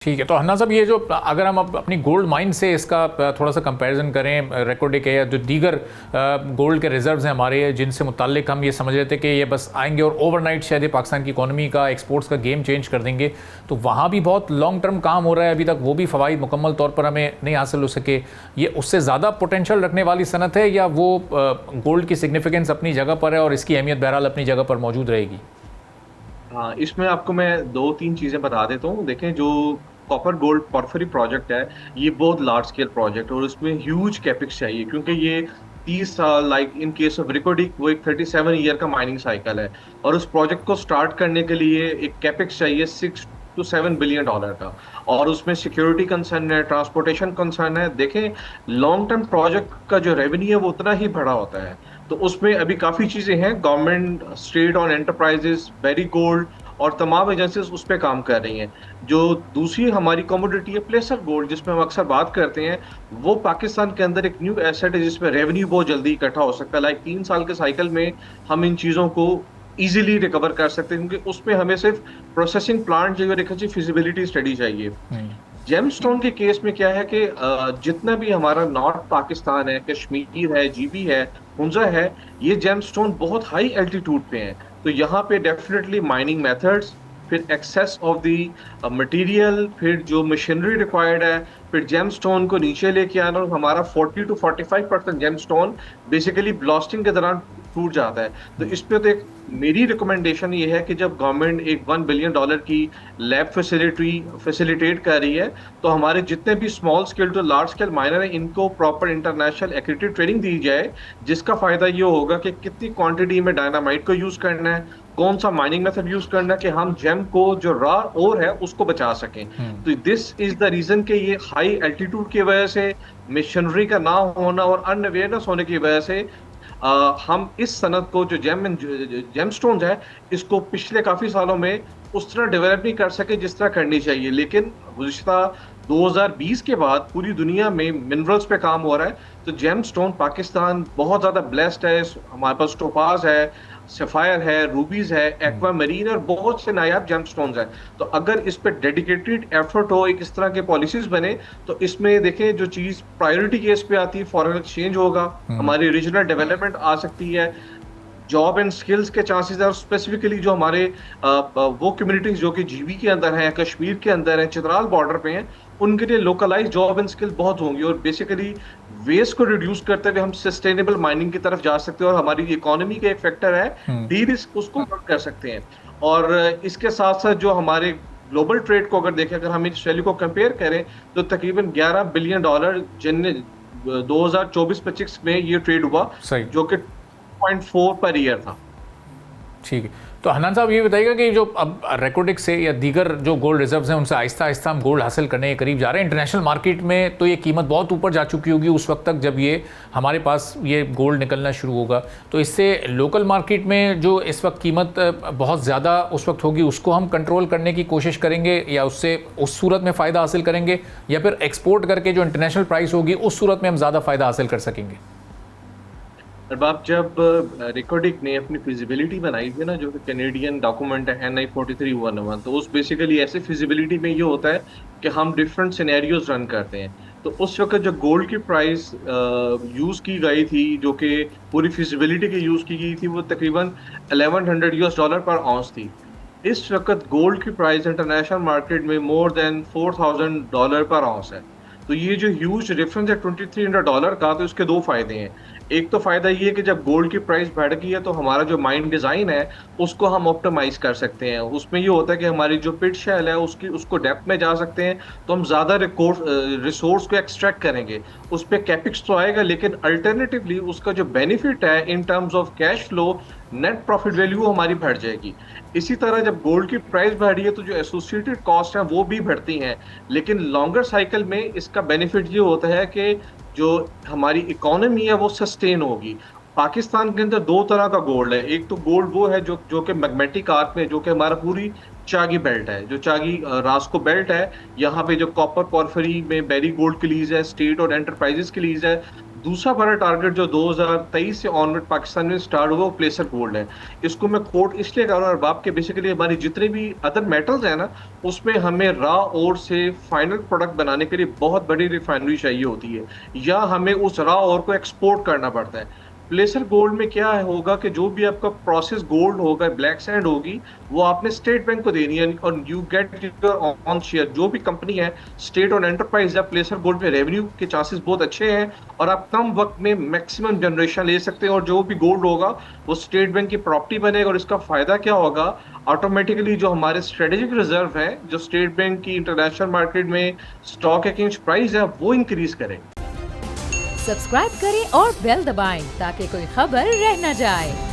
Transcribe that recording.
ठीक है। तो हन्ना साहब, ये जो अगर हम अपनी गोल्ड माइन से इसका थोड़ा सा कंपैरिजन करें, रेकॉर्ड के या जो दीगर गोल्ड के रिजर्व्स हैं हमारे, जिनसे मुताल्लिक हम ये समझ रहे थे कि ये बस आएंगे और ओवरनाइट शायद ये पाकिस्तान की इकोनॉमी का, एक्सपोर्ट्स का गेम चेंज कर देंगे, तो वहाँ भी बहुत लॉन्ग टर्म काम हो रहा है अभी तक, वो भी फ़वाइद मुकम्मल तौर पर हमें नहीं हासिल हो सके। ये उससे ज़्यादा पोटेंशियल रखने वाली सनत है, या वो गोल्ड की सिग्निफिकेंस अपनी जगह पर है और इसकी अहमियत बहरहाल अपनी जगह पर मौजूद रहेगी? हाँ, इसमें आपको मैं दो तीन चीजें बता देता हूँ। देखें, जो कॉपर गोल्ड पॉर्फरी प्रोजेक्ट है, ये बहुत लार्ज स्केल प्रोजेक्ट है और उसमें ह्यूज कैपेक्स चाहिए, क्योंकि ये 30 साल, लाइक इन केस ऑफ रिकॉर्डिक, वो एक 37 ईयर का माइनिंग साइकिल है। और उस प्रोजेक्ट को स्टार्ट करने के लिए एक कैपेक्स चाहिए $6 to $7 बिलियन का। और उसमें सिक्योरिटी कंसर्न है, ट्रांसपोर्टेशन कंसर्न है। देखें, लॉन्ग टर्म प्रोजेक्ट का जो रेवेन्यू है वो उतना ही बड़ा होता है। तो उसमें अभी काफी चीजें हैं। Government, state on enterprises, very gold और तमाम एजेंसीज उस पर काम कर रही हैं। जो दूसरी हमारी कमोडिटी है, प्लेसर गोल्ड, जिसमें हम अक्सर बात करते हैं, वो पाकिस्तान के अंदर एक न्यू एसेट है जिसमें रेवेन्यू बहुत जल्दी इकट्ठा हो सकता है। लाइक 3 साल के साइकिल में हम इन चीजों को इजीली रिकवर कर सकते हैं, क्योंकि उसमें हमें सिर्फ प्रोसेसिंग प्लांट चाहिए और एक अच्छी फिजिबिलिटी स्टडी चाहिए। जेमस्टोन के केस में क्या है कि जितना भी हमारा नॉर्थ पाकिस्तान है, कश्मीर है, जीबी है, हुंजा है, ये जेमस्टोन बहुत हाई एल्टीट्यूड पे हैं। तो यहाँ पे डेफिनेटली माइनिंग मेथड्स, फिर एक्सेस ऑफ द मटेरियल, फिर जो मशीनरी रिक्वायर्ड है, फिर जेमस्टोन को नीचे लेके आना। और हमारा 40 to 45% जेमस्टोन बेसिकली ब्लास्टिंग के दौरान टूट जाता है। तो इस पे तो एक मेरी रिकमेंडेशन ये है कि जब गवर्नमेंट एक $1 बिलियन की लैब फैसिलिटेट कर रही है, तो हमारे जितने भी small scale to large scale minor हैं, इनको प्रॉपर इंटरनेशनल एक्रेडिटेड ट्रेनिंग दी जाए। जिसका फायदा ये होगा कि कितनी क्वांटिटी में डायनामाइट को यूज करना है, कौन सा माइनिंग मेथड यूज करना है, कि हम जेम को जो रॉ ओर है उसको बचा सकें। तो दिस इज द रीजन कि ये हाई एल्टीट्यूड की वजह से, मिशनरी का ना होना और अनअवेयरनेस होने की वजह से हम इस सनत को, जो जेमस्टोन्स है, इसको पिछले काफी सालों में उस तरह डेवलप नहीं कर सके जिस तरह करनी चाहिए। लेकिन गुज़िश्ता 2020 के बाद पूरी दुनिया में मिनरल्स पे काम हो रहा है। तो जेमस्टोन, पाकिस्तान बहुत ज्यादा ब्लेस्ड है। हमारे पास टोपाज है, सफायर है, रूबीज है, एक्वा मरीन और बहुत से नायाब जेमस्टोन्स हैं। तो अगर इस पे डेडिकेटेड एफर्ट हो, एक इस तरह के पॉलिसीज बने, तो इसमें देखें, जो चीज प्रायोरिटी केस पे आती है, फॉरेन एक्सचेंज होगा, हमारी रीजनल डेवलपमेंट आ सकती है, जॉब एंड स्किल्स के चांसेस है। और स्पेसिफिकली जो हमारे वो कम्युनिटीज जो कि जीबी के अंदर हैं, कश्मीर के अंदर हैं, चित्राल बॉर्डर पे हैं, उनके लिए लोकलाइज जॉब एंड स्किल बहुत होंगी। और बेसिकली वेस्ट को रिड्यूस करते हुए हम सस्टेनेबल माइनिंग की तरफ जा सकते हैं और हमारी इकोनॉमी का एक फैक्टर है, डी रिस्क, उसको कम कर सकते हैं। और इसके साथ साथ जो हमारे ग्लोबल ट्रेड को अगर देखें, अगर हम इस वैल्यू को कंपेयर करें, तो तकरीबन $11 बिलियन जिन 2024-25 में ये ट्रेड हुआ, सही। जो कि 2.4 पर ईयर था। ठीक है। तो हनान साहब, ये बताइएगा कि जो अब रेकोडिक से या दीगर जो गोल्ड रिजर्व्स हैं, उनसे आहिस्ता आहिस्ता हम गोल्ड हासिल करने के करीब जा रहे हैं। इंटरनेशनल मार्केट में तो ये कीमत बहुत ऊपर जा चुकी होगी उस वक्त तक जब ये हमारे पास ये गोल्ड निकलना शुरू होगा। तो इससे लोकल मार्केट में जो इस वक्त कीमत बहुत ज़्यादा उस वक्त होगी, उसको हम कंट्रोल करने की कोशिश करेंगे, या उससे उस सूरत में फ़ायदा हासिल करेंगे, या फिर एक्सपोर्ट करके जो इंटरनेशनल प्राइस होगी उस सूरत में हम ज़्यादा फ़ायदा हासिल कर सकेंगे? अरबाब, जब रिकॉर्डिक ने अपनी फिजिबिलिटी बनाई थी ना, जो कि कैनेडियन डॉक्यूमेंट है NI 43-101, तो उस बेसिकली ऐसे फिजिबिलिटी में ये होता है कि हम डिफरेंट सिनेरियोज रन करते हैं। तो उस वक्त जो गोल्ड की प्राइस यूज की गई थी, जो कि पूरी फिजिबिलिटी की यूज की गई थी, वो तकरीबन $1100 पर आउंस थी। इस वक्त गोल्ड की प्राइस इंटरनेशनल मार्केट में मोर देन $4000 पर आउंस है। तो ये जो ह्यूज डिफरेंस है $2300 का, तो इसके दो फायदे हैं। एक तो फायदा ये है कि जब गोल्ड की प्राइस बढ़ गई है, तो हमारा जो माइन डिजाइन है उसको हम ऑप्टिमाइज कर सकते हैं। उसमें ये होता है कि हमारी जो पिट शेल है उसको डेप्थ में जा सकते हैं, तो हम ज्यादा रिसोर्स को एक्सट्रैक्ट करेंगे। उस पर कैपिक्स तो आएगा, लेकिन अल्टरनेटिवली उसका जो बेनिफिट है in terms of cash flow, net profit value हमारी बढ़ जाएगी। इसी तरह जब गोल्ड की प्राइस बढ़ी है, तो जो एसोसिएटेड कॉस्ट है वो भी बढ़ती हैं। लेकिन लॉन्गर साइकिल में इसका बेनिफिट ये होता है कि जो हमारी इकोनॉमी है वो सस्टेन होगी। पाकिस्तान के अंदर दो तरह का गोल्ड है। एक तो गोल्ड वो है जो जो कि मैग्मेटिक आर्क में, जो कि हमारा पूरी चागी बेल्ट है, जो चागी रास्को बेल्ट है, यहाँ पे जो कॉपर पॉरफरी में बेरी गोल्ड की लीज है, स्टेट और एंटरप्राइजेस की लीज है। दूसरा बड़ा टारगेट जो 2023 से ऑनवर्ड पाकिस्तान में स्टार्ट हुआ वो प्लेसर गोल्ड है। इसको मैं कोट इसलिए कर रहा हूँ अरबाब के, बेसिकली हमारी जितने भी अदर मेटल्स हैं ना, उसमें हमें रॉ ओर से फाइनल प्रोडक्ट बनाने के लिए बहुत बड़ी रिफाइनरी चाहिए होती है, या हमें उस रॉ ओर को एक्सपोर्ट करना पड़ता है। प्लेसर गोल्ड में क्या होगा कि जो भी आपका प्रोसेस गोल्ड होगा, ब्लैक सैंड होगी, वो आपने स्टेट बैंक को देनी है, और you get your on share. जो भी कंपनी है, स्टेट और एंटरप्राइज या प्लेसर गोल्ड में रेवेन्यू के चांसेस बहुत अच्छे हैं, और आप कम वक्त में मैक्सिमम जनरेशन ले सकते हैं। और जो भी गोल्ड होगा वो स्टेट बैंक की प्रॉपर्टी बनेगा, और इसका फायदा क्या होगा, ऑटोमेटिकली जो हमारे स्ट्रेटेजिक रिजर्व है, जो स्टेट बैंक की इंटरनेशनल मार्केट में स्टॉक एक्सचेंज प्राइस है, वो इंक्रीज करें। सब्सक्राइब करें और बेल दबाएं ताकि कोई खबर रह न जाए।